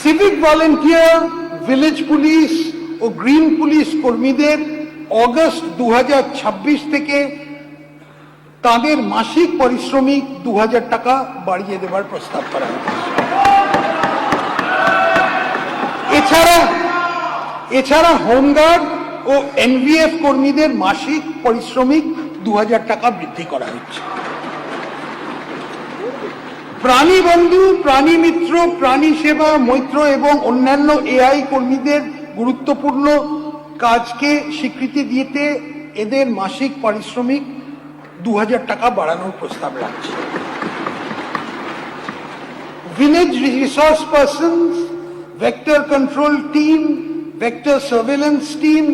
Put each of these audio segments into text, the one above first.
Civic volunteer, village police ও green police কর্মীদের August 2026 থেকে তাদের মাসিক পারিশ্রমিক 2000 টাকা বাড়িয়ে দেওয়ার প্রস্তাব করা হয়েছে। এছাড়া হোমগার্ড ও এনভিএফ কর্মীদের মাসিক পারিশ্রমিক 2000 টাকা বৃদ্ধি করা হচ্ছে। প্রাণী বন্ধু, প্রাণী মিত্র, প্রাণী সেবা, মৈত্র এবং অন্যান্য এআই কর্মীদের গুরুত্বপূর্ণ কাজকে স্বীকৃতি দিতে এদের মাসিক পারিশ্রমিক 2000 টাকা বাড়ানোর প্রস্তাব রাখছে। Village resource persons, vector control team, vector surveillance team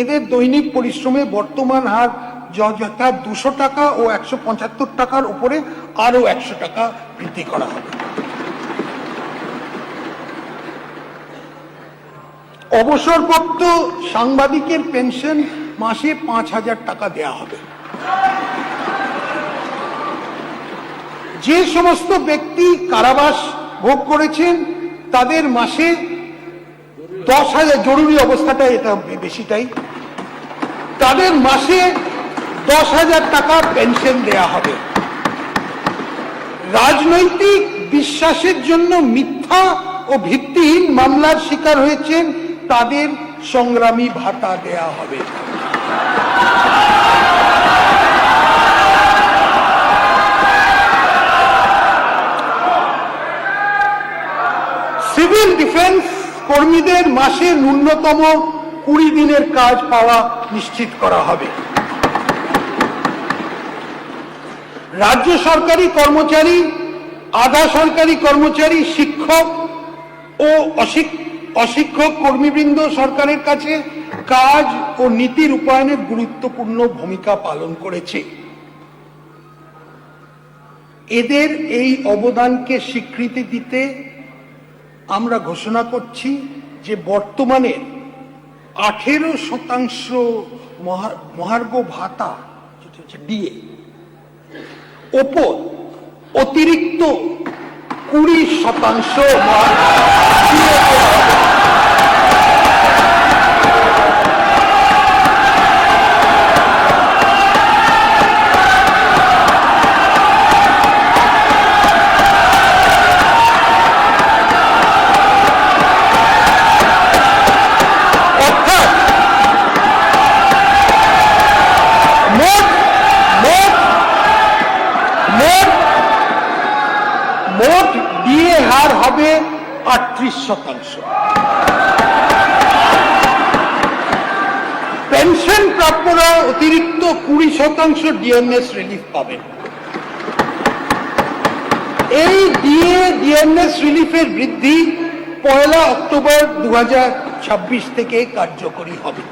এদের দৈনিক পরিশ্রমে বর্তমান হার যথা 200 টাকা ও 175 টাকার উপরে আরো 100 টাকা বৃদ্ধি করা হবে। অবসরপ্রাপ্ত সাংবাদিকের পেনশন মাসে 5000 টাকা দেয়া হবে। যে সমস্ত ব্যক্তি কারাবাস ভোগ করেছেন তাদের মাসে 10,000, জরুরি অবস্থাটা এটা বেশিটাই, তাদের মাসে 10,000 টাকা পেনশন দেয়া হবে। রাজনৈতিক বিশ্বাসের জন্য মিথ্যা ও ভিত্তিহীন মামলার শিকার হয়েছেন তাদের সংগ্রামী ভাতা দেয়া হবে। সিভিল ডিফেন্স কর্মীদের মাসে ন্যূনতম 20 দিনের কাজ পাওয়া নিশ্চিত করা হবে। রাজ্য সরকারি কর্মচারী, আধা সরকারি কর্মচারী, শিক্ষক ও অশিক্ষক কর্মীবৃন্দ সরকারের কাছে কাজ ও নীতি রূপায়ণের গুরুত্বপূর্ণ ভূমিকা পালন করেছে। এদের এই অবদানকে স্বীকৃতি দিতে আমরা ঘোষণা করছি যে বর্তমানে 18% মহার্ঘ ভাতা ডিএ ওপর অতিরিক্ত 20% মোট ডিএ হার হবে 38%। পেনশন প্রাপ্যরা অতিরিক্ত 20% ডিএনএস রিলিফ পাবেন। এই ডিএনএস রিলিফের বৃদ্ধি 1 অক্টোবর 2026 থেকে কার্যকরী হবে।